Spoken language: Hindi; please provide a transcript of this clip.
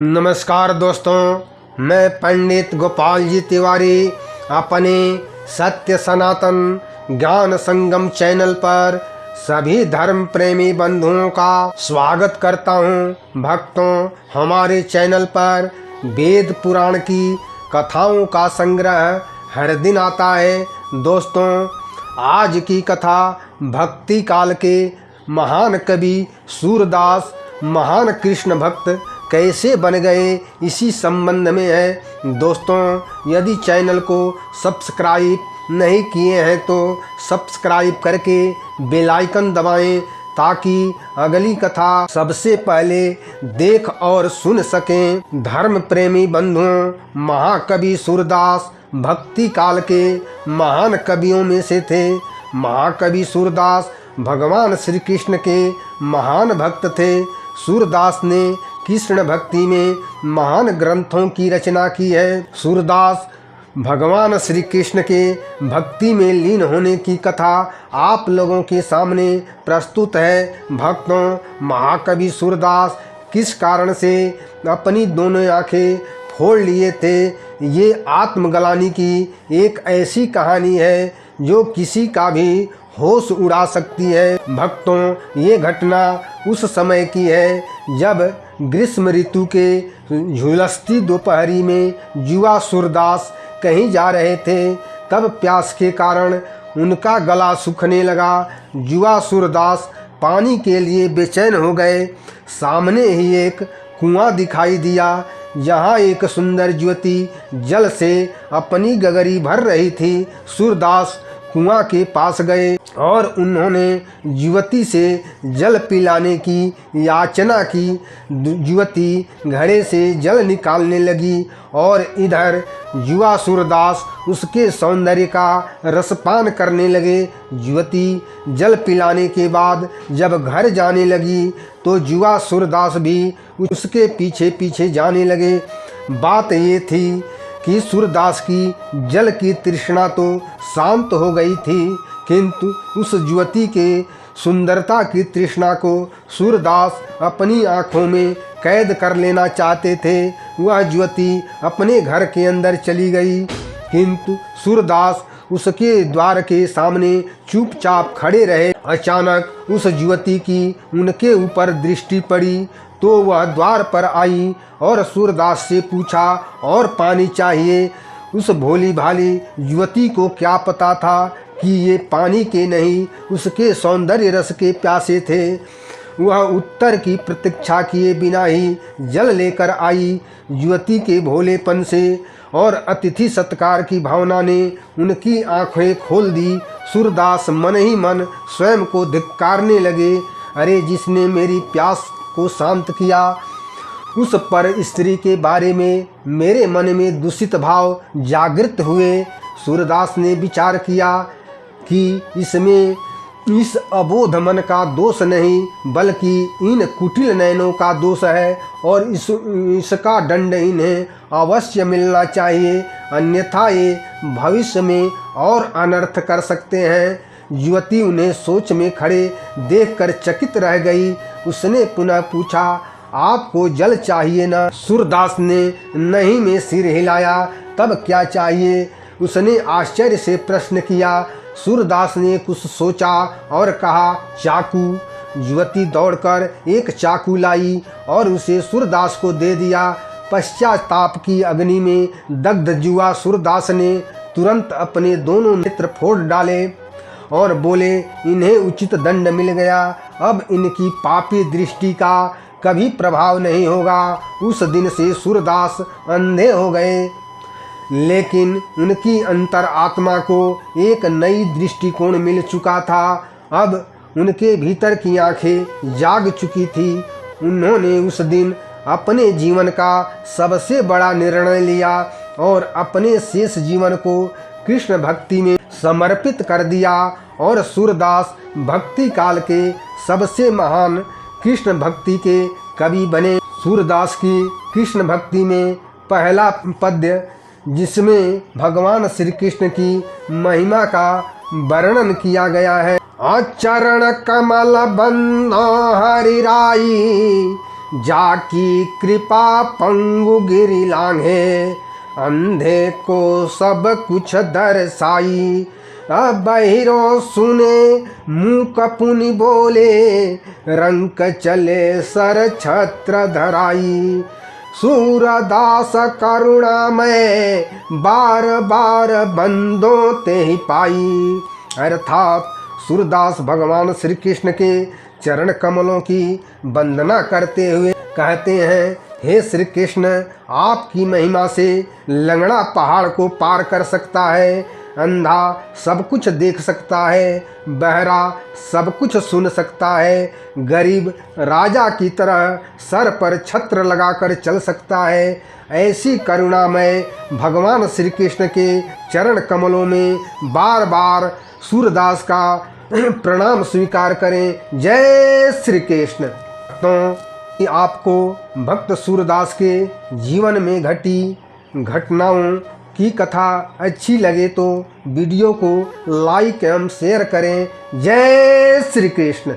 नमस्कार दोस्तों, मैं पंडित गोपाल जी तिवारी अपने सत्य सनातन ज्ञान संगम चैनल पर सभी धर्म प्रेमी बंधुओं का स्वागत करता हूं। भक्तों, हमारे चैनल पर वेद पुराण की कथाओं का संग्रह हर दिन आता है। दोस्तों, आज की कथा भक्ति काल के महान कवि सूरदास महान कृष्ण भक्त कैसे बन गए, इसी संबंध में है। दोस्तों, यदि चैनल को सब्सक्राइब नहीं किए हैं तो सब्सक्राइब करके बेल आइकन दबाएं ताकि अगली कथा सबसे पहले देख और सुन सकें। धर्म प्रेमी बंधुओं, महाकवि सूरदास भक्ति काल के महान कवियों में से थे। महाकवि सूरदास भगवान श्री कृष्ण के महान भक्त थे। सूरदास ने कृष्ण भक्ति में महान ग्रंथों की रचना की है। सूरदास भगवान श्री कृष्ण के भक्ति में लीन होने की कथा आप लोगों के सामने प्रस्तुत है। भक्तों, महाकवि सूरदास किस कारण से अपनी दोनों आंखें फोड़ लिए थे, ये आत्मग्लानि की एक ऐसी कहानी है जो किसी का भी होश उड़ा सकती है। भक्तों, ये घटना उस समय की है जब ग्रीष्म ऋतु के झुलसती दोपहरी में युवा सूरदास कहीं जा रहे थे। तब प्यास के कारण उनका गला सूखने लगा। युवा सूरदास पानी के लिए बेचैन हो गए। सामने ही एक कुआं दिखाई दिया। यहाँ एक सुंदर युवती जल से अपनी गगरी भर रही थी। सूरदास कुआं के पास गए और उन्होंने युवती से जल पिलाने की याचना की। युवती घड़े से जल निकालने लगी और इधर युवा सूरदास उसके सौंदर्य का रसपान करने लगे। युवती जल पिलाने के बाद जब घर जाने लगी तो युवा सूरदास भी उसके पीछे पीछे जाने लगे। बात ये थी कि सूरदास की जल की तृष्णा तो शांत हो गई थी, किंतु उस युवती के सुंदरता की तृष्णा को सूरदास अपनी आँखों में कैद कर लेना चाहते थे। वह युवती अपने घर के अंदर चली गई, किंतु सूरदास उसके द्वार के सामने चुपचाप खड़े रहे। अचानक उस युवती की उनके ऊपर दृष्टि पड़ी तो वह द्वार पर आई और सूरदास से पूछा और पानी चाहिए। उस भोली भाली युवती को क्या पता था कि ये पानी के नहीं, उसके सौंदर्य रस के प्यासे थे। वह उत्तर की प्रतीक्षा किए बिना ही जल लेकर आई। युवती के भोलेपन से और अतिथि सत्कार की भावना ने उनकी आंखें खोल दी। सूरदास मन ही मन स्वयं को धिक्कारने लगे। अरे, जिसने मेरी प्यास को शांत किया, उस पर स्त्री के बारे में मेरे मन में दूषित भाव जागृत हुए। सूरदास ने विचार किया कि इसमें इस अबोध मन का दोष नहीं बल्कि इन कुटिल नयनों का दोष है और इसका दंड इन्हें अवश्य मिलना चाहिए, अन्यथा ये भविष्य में और अनर्थ कर सकते हैं। युवती उन्हें सोच में खड़े देखकर चकित रह गई। उसने पुनः पूछा, आपको जल चाहिए ना? सूरदास ने नहीं में सिर हिलाया। तब क्या चाहिए? उसने आश्चर्य से प्रश्न किया। सूरदास ने कुछ सोचा और कहा, चाकू। युवती दौड़कर एक चाकू लाई और उसे सूरदास को दे दिया। पश्चाताप की अग्नि में दग्ध युवा सूरदास ने तुरंत अपने दोनों नेत्र फोड़ डाले और बोले, इन्हें उचित दंड मिल गया। अब इनकी पापी दृष्टि का कभी प्रभाव नहीं होगा। उस दिन से सूरदास अंधे हो गए, लेकिन उनकी अंतर आत्मा को एक नई दृष्टिकोण मिल चुका था। अब उनके भीतर की आंखें जाग चुकी थी। उन्होंने उस दिन अपने जीवन का सबसे बड़ा निर्णय लिया और अपने शेष जीवन को कृष्ण भक्ति में समर्पित कर दिया और सूरदास भक्ति काल के सबसे महान कृष्ण भक्ति के कवि बने। सूरदास की कृष्ण भक्ति में पहला पद्य, जिसमें भगवान श्री कृष्ण की महिमा का वर्णन किया गया है। आचरण कमल बंधो हरिराई जाकी कृपा पंगु गिरि लांघे, अंधे को सब कुछ दर्शाई। अब बहिरो सुने मुँह कपुनि बोले, रंक चले सर छत्र धराई। सूरदास करुणामय बार बार बंदों ते ही पाई। अर्थात सूरदास भगवान श्री कृष्ण के चरण कमलों की वंदना करते हुए कहते हैं, हे श्री कृष्ण, आपकी महिमा से लंगड़ा पहाड़ को पार कर सकता है, अंधा सब कुछ देख सकता है, बहरा सब कुछ सुन सकता है, गरीब राजा की तरह सर पर छत्र लगाकर चल सकता है। ऐसी करुणामय भगवान श्री कृष्ण के चरण कमलों में बार बार सूरदास का प्रणाम स्वीकार करें। जय श्री कृष्ण। तो आपको भक्त सूरदास के जीवन में घटी घटनाओं की कथा अच्छी लगे तो वीडियो को लाइक एवं शेयर करें। जय श्री कृष्ण।